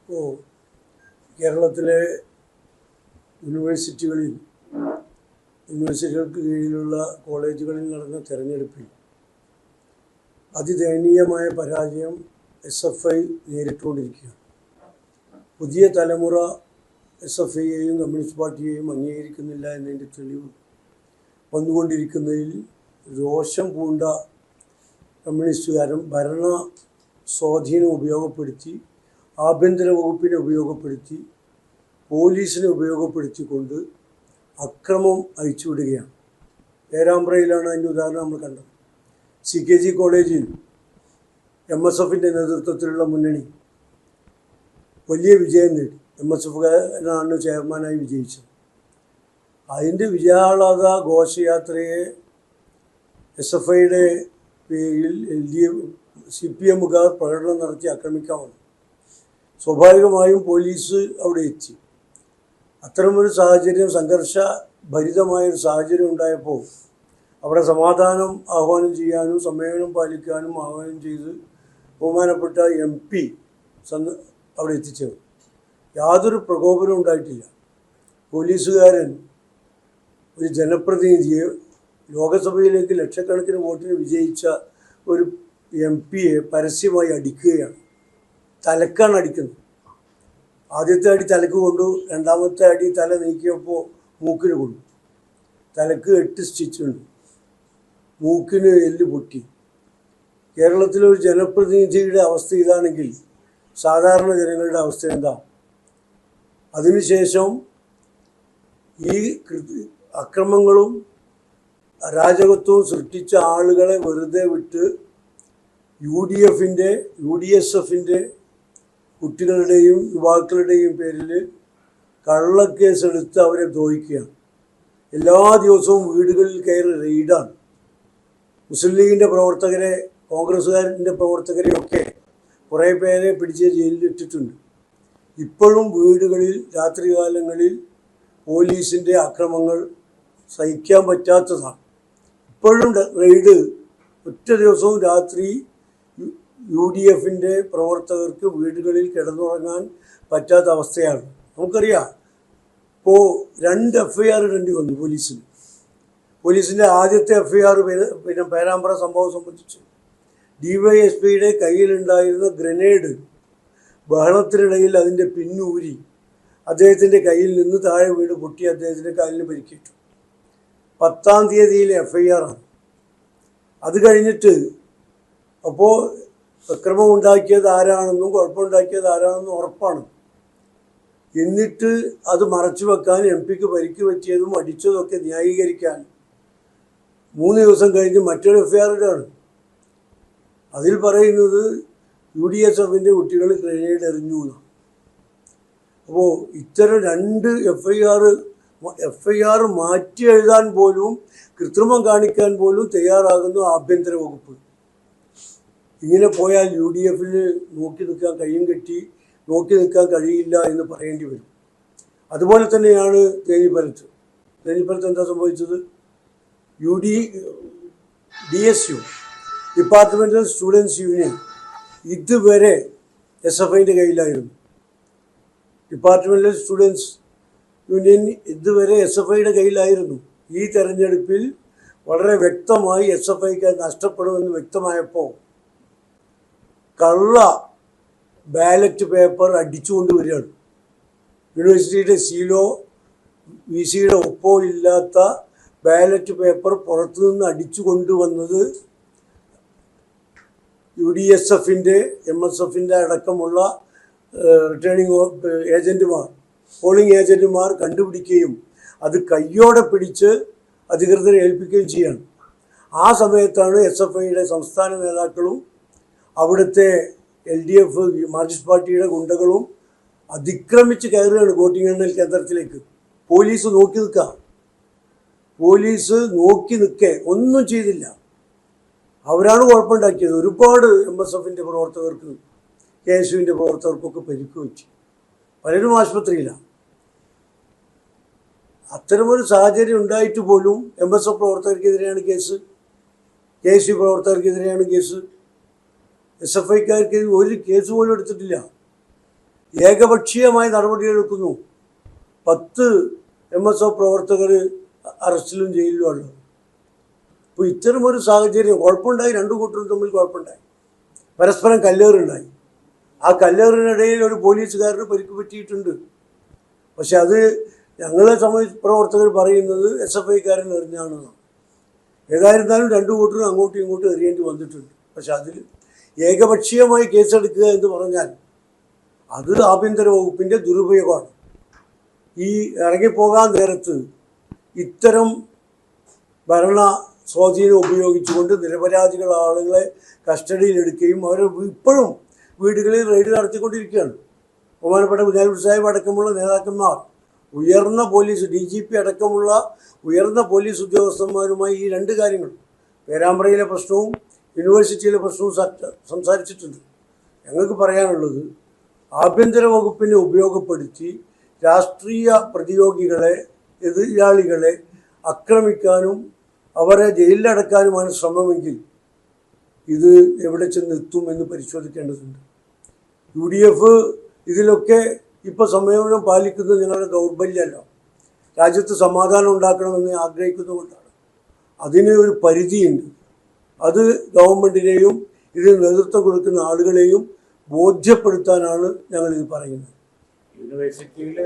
ഇപ്പോൾ കേരളത്തിലെ യൂണിവേഴ്സിറ്റികൾക്ക് കീഴിലുള്ള കോളേജുകളിൽ നടന്ന തെരഞ്ഞെടുപ്പിൽ അതിദയനീയമായ പരാജയം SFI നേരിട്ടുകൊണ്ടിരിക്കുകയാണ്. പുതിയ തലമുറ SFIയെയും കമ്മ്യൂണിസ്റ്റ് പാർട്ടിയെയും അംഗീകരിക്കുന്നില്ല എന്നതിൻ്റെ തെളിവ് വന്നുകൊണ്ടിരിക്കുന്നതിൽ രോഷം പൂണ്ട കമ്മ്യൂണിസ്റ്റുകാരും ഭരണ സ്വാധീനം ഉപയോഗപ്പെടുത്തി, ആഭ്യന്തര വകുപ്പിനെ ഉപയോഗപ്പെടുത്തി, പോലീസിനെ ഉപയോഗപ്പെടുത്തിക്കൊണ്ട് അക്രമം അഴിച്ചുവിടുകയാണ്. പേരാമ്പ്രയിലാണ് അതിൻ്റെ ഉദാഹരണം നമ്മൾ കണ്ടത്. CKG കോളേജിൽ MSFൻ്റെ നേതൃത്വത്തിലുള്ള മുന്നണി വലിയ വിജയം നേടി. MSFകാരനാണ് ചെയർമാനായി വിജയിച്ചത്. അതിൻ്റെ വിജയാഹ്ലാദ ഘോഷയാത്രയെ SFIയുടെ പേരിൽ CPMകാർ പ്രകടനം നടത്തി ആക്രമിക്കാൻ വന്നു. സ്വാഭാവികമായും പോലീസ് അവിടെ എത്തി. അത്തരമൊരു സാഹചര്യം, സംഘർഷഭരിതമായൊരു സാഹചര്യം ഉണ്ടായപ്പോൾ അവിടെ സമാധാനം ആഹ്വാനം ചെയ്യാനും സമ്മേളനം പാലിക്കാനും ആഹ്വാനം ചെയ്ത് ബഹുമാനപ്പെട്ട MP അവിടെ എത്തിച്ചേർന്നു. യാതൊരു പ്രകോപനവും ഉണ്ടായിട്ടില്ല. പോലീസുകാരൻ ഒരു ജനപ്രതിനിധിയെ, ലോകസഭയിലേക്ക് ലക്ഷക്കണക്കിന് വോട്ടിന് വിജയിച്ച ഒരു MPയെ പരസ്യമായി അടിക്കുകയാണ്. തലക്കാണ് അടിക്കുന്നത്. ആദ്യത്തെ അടി തലക്ക് കൊണ്ടു, രണ്ടാമത്തെ അടി തല നീക്കിയപ്പോൾ മൂക്കിന് കൊണ്ടു. തലക്ക് 8 സ്റ്റിച്ചുണ്ട്, മൂക്കിന് എല്ല് പൊട്ടി. കേരളത്തിലൊരു ജനപ്രതിനിധിയുടെ അവസ്ഥ ഇതാണെങ്കിൽ സാധാരണ ജനങ്ങളുടെ അവസ്ഥ എന്താ? അതിനുശേഷം ഈ അക്രമങ്ങളും അരാജകത്വവും സൃഷ്ടിച്ച ആളുകളെ വെറുതെ വിട്ട് UDSFൻ്റെ കുട്ടികളുടെയും യുവാക്കളുടെയും പേരിൽ കള്ളക്കേസെടുത്ത് അവരെ ദ്രോഹിക്കുകയാണ്. എല്ലാ ദിവസവും വീടുകളിൽ കയറി റെയ്ഡാണ്. മുസ്ലിം ലീഗിൻ്റെ പ്രവർത്തകരെ, കോൺഗ്രസ്സുകാരൻ്റെ പ്രവർത്തകരെയൊക്കെ കുറേ പേരെ പിടിച്ച് ജയിലിലിട്ടിട്ടുണ്ട്. ഇപ്പോഴും വീടുകളിൽ രാത്രികാലങ്ങളിൽ പോലീസിൻ്റെ അക്രമങ്ങൾ സഹിക്കാൻ പറ്റാത്തതാണ്. ഇപ്പോഴും റെയ്ഡ്. ഒറ്റ ദിവസവും രാത്രി UDFൻ്റെ പ്രവർത്തകർക്ക് വീടുകളിൽ കിടന്നുറങ്ങാൻ പറ്റാത്ത അവസ്ഥയാണ്. നമുക്കറിയാം, ഇപ്പോൾ 2 FIR ഇടേണ്ടി വന്നു പോലീസിന്. പോലീസിൻ്റെ ആദ്യത്തെ FIR പിന്നെ പേരാമ്പ്ര സംഭവം സംബന്ധിച്ച് DYSPയുടെ കയ്യിലുണ്ടായിരുന്ന ഗ്രനേഡ് ബഹളത്തിനിടയിൽ അതിൻ്റെ പിന്നൂരി അദ്ദേഹത്തിൻ്റെ കയ്യിൽ നിന്ന് താഴെ വീട് പൊട്ടി അദ്ദേഹത്തിൻ്റെ കാലിന് പരിക്കേറ്റു. 10-ാം തീയതിയിലെ FIR ആണ്. അത് കഴിഞ്ഞിട്ട് അപ്പോൾ അക്രമം ഉണ്ടാക്കിയത് ആരാണെന്നും കുഴപ്പമുണ്ടാക്കിയത് ആരാണെന്നും ഉറപ്പാണ്. എന്നിട്ട് അത് മറച്ചു വെക്കാൻ, MPക്ക് പരിക്ക് പറ്റിയതും അടിച്ചതൊക്കെ ന്യായീകരിക്കാൻ 3 ദിവസം കഴിഞ്ഞ് മറ്റൊരു FIR ഇടാണ്. അതിൽ പറയുന്നത് UDSFൻ്റെ കുട്ടികൾ ഗ്രനേഡ് എറിഞ്ഞു എന്നാണ്. അപ്പോൾ ഇത്തരം 2 FIR മാറ്റി എഴുതാൻ പോലും, കൃത്രിമം കാണിക്കാൻ പോലും തയ്യാറാകുന്നു ആഭ്യന്തര വകുപ്പ്. ഇങ്ങനെ പോയാൽ UDFന് നോക്കി നിൽക്കാൻ, കയ്യും കെട്ടി നോക്കി നിൽക്കാൻ കഴിയില്ല എന്ന് പറയേണ്ടി വരും. അതുപോലെ തന്നെയാണ് തേഞ്ഞിപ്പലത്ത് എന്താ സംഭവിച്ചത്? DSU, ഡിപ്പാർട്ട്മെൻ്റൽ സ്റ്റുഡൻസ് യൂണിയൻ, ഇതുവരെ SFIൻ്റെ കയ്യിലായിരുന്നു. ഡിപ്പാർട്ട്മെൻ്റൽ സ്റ്റുഡൻസ് യൂണിയൻ ഇതുവരെ SFIയുടെ കയ്യിലായിരുന്നു. ഈ തെരഞ്ഞെടുപ്പിൽ വളരെ വ്യക്തമായി SFIക്ക് നഷ്ടപ്പെടുമെന്ന് വ്യക്തമായപ്പോൾ കള്ള ബാലറ്റ് പേപ്പർ അടിച്ചുകൊണ്ട് വരികയാണ്. യൂണിവേഴ്സിറ്റിയുടെ സീലോ VCയുടെ ഒപ്പോ ഇല്ലാത്ത ബാലറ്റ് പേപ്പർ പുറത്തുനിന്ന് അടിച്ചു കൊണ്ടുവന്നത് UDSFൻ്റെ MSFൻ്റെ അടക്കമുള്ള റിട്ടേണിംഗ് ഏജൻറ്റുമാർ, പോളിംഗ് ഏജൻറ്റുമാർ കണ്ടുപിടിക്കുകയും അത് കയ്യോടെ പിടിച്ച് അധികൃതരെ ഏൽപ്പിക്കുകയും ചെയ്യാണ്. ആ സമയത്താണ് SFIയുടെ സംസ്ഥാന നേതാക്കളും അവിടുത്തെ LDF മാർക്സിസ്റ്റ് പാർട്ടിയുടെ ഗുണ്ടകളും അതിക്രമിച്ച് കയറുകയാണ് വോട്ടിംഗ് എണ്ണൽ കേന്ദ്രത്തിലേക്ക്. പോലീസ് നോക്കി നിൽക്കെ ഒന്നും ചെയ്തില്ല. അവരാണ് കുഴപ്പമുണ്ടാക്കിയത്. ഒരുപാട് MSFൻ്റെ പ്രവർത്തകർക്ക്, KSUവിൻ്റെ പ്രവർത്തകർക്കൊക്കെ പരിക്ക് പറ്റി. പലരും ആശുപത്രിയിലാണ്. അത്തരമൊരു സാഹചര്യം ഉണ്ടായിട്ട് പോലും MSF പ്രവർത്തകർക്കെതിരെയാണ് കേസ്, KSU പ്രവർത്തകർക്കെതിരെയാണ് കേസ്. SFIക്കാർക്ക് ഒരു കേസ് പോലും എടുത്തിട്ടില്ല. ഏകപക്ഷീയമായി നടപടിയെടുക്കുന്നു. 10 MSF പ്രവർത്തകർ അറസ്റ്റിലും ജയിലിലും ഉള്ളത്. അപ്പോൾ ഇത്തരമൊരു സാഹചര്യം കുഴപ്പമുണ്ടായി, രണ്ടു കൂട്ടരും തമ്മിൽ കുഴപ്പമുണ്ടായി, പരസ്പരം കല്ലേറുണ്ടായി. ആ കല്ലേറിനിടയിൽ ഒരു പോലീസുകാരന് പരിക്ക് പറ്റിയിട്ടുണ്ട്. പക്ഷെ അത് ഞങ്ങളെ സംബന്ധിച്ച് പ്രവർത്തകർ പറയുന്നത് SFIക്കാരൻ എറിഞ്ഞാണെന്നാണ്. ഏതായിരുന്നാലും രണ്ടു കൂട്ടരും അങ്ങോട്ടും ഇങ്ങോട്ടും എറിയേണ്ടി വന്നിട്ടുണ്ട്. പക്ഷെ അതിൽ ഏകപക്ഷീയമായി കേസെടുക്കുക എന്ന് പറഞ്ഞാൽ അത് ആഭ്യന്തര വകുപ്പിൻ്റെ ദുരുപയോഗമാണ്. ഈ ഇറങ്ങിപ്പോകാൻ നേരത്ത് ഇത്തരം ഭരണ സ്വാധീനം ഉപയോഗിച്ചുകൊണ്ട് നിരപരാധികൾ ആളുകളെ കസ്റ്റഡിയിലെടുക്കുകയും അവർ ഇപ്പോഴും വീടുകളിൽ റെയ്ഡ് നടത്തിക്കൊണ്ടിരിക്കുകയാണ്. ബഹുമാനപ്പെട്ട കുഞ്ഞാലിക്കുട്ടി സാഹിബ് അടക്കമുള്ള നേതാക്കന്മാർ, ഉയർന്ന പോലീസ് DGP അടക്കമുള്ള ഉയർന്ന പോലീസ് ഉദ്യോഗസ്ഥന്മാരുമായി ഈ 2 കാര്യങ്ങൾ, പേരാമ്പ്രയിലെ പ്രശ്നവും യൂണിവേഴ്സിറ്റിയിലെ പ്രശ്നവും സംസാരിച്ചിട്ടുണ്ട്. ഞങ്ങൾക്ക് പറയാനുള്ളത്, ആഭ്യന്തര വകുപ്പിനെ ഉപയോഗപ്പെടുത്തി രാഷ്ട്രീയ പ്രതിയോഗികളെ, എതിരാളികളെ ആക്രമിക്കാനും അവരെ ജയിലിലടക്കാനുമാണ് ശ്രമമെങ്കിൽ ഇത് എവിടെ ചെന്നെത്തും എന്ന് പരിശോധിക്കേണ്ടതുണ്ട്. UDF ഇതിലൊക്കെ ഇപ്പോൾ സംയമനം പാലിക്കുന്നത് ഞങ്ങളുടെ ദൗർബല്യമല്ല, രാജ്യത്ത് സമാധാനം ഉണ്ടാക്കണമെന്ന് ആഗ്രഹിക്കുന്നതുകൊണ്ടാണ്. അതിന് ഒരു പരിധിയുണ്ട്. അത് ഗവൺമെൻറ്റിനെയും ഇതിന് നേതൃത്വം കൊടുക്കുന്ന ആളുകളെയും ബോധ്യപ്പെടുത്താനാണ് ഞങ്ങളിത് പറയുന്നത്. യൂണിവേഴ്സിറ്റിയിൽ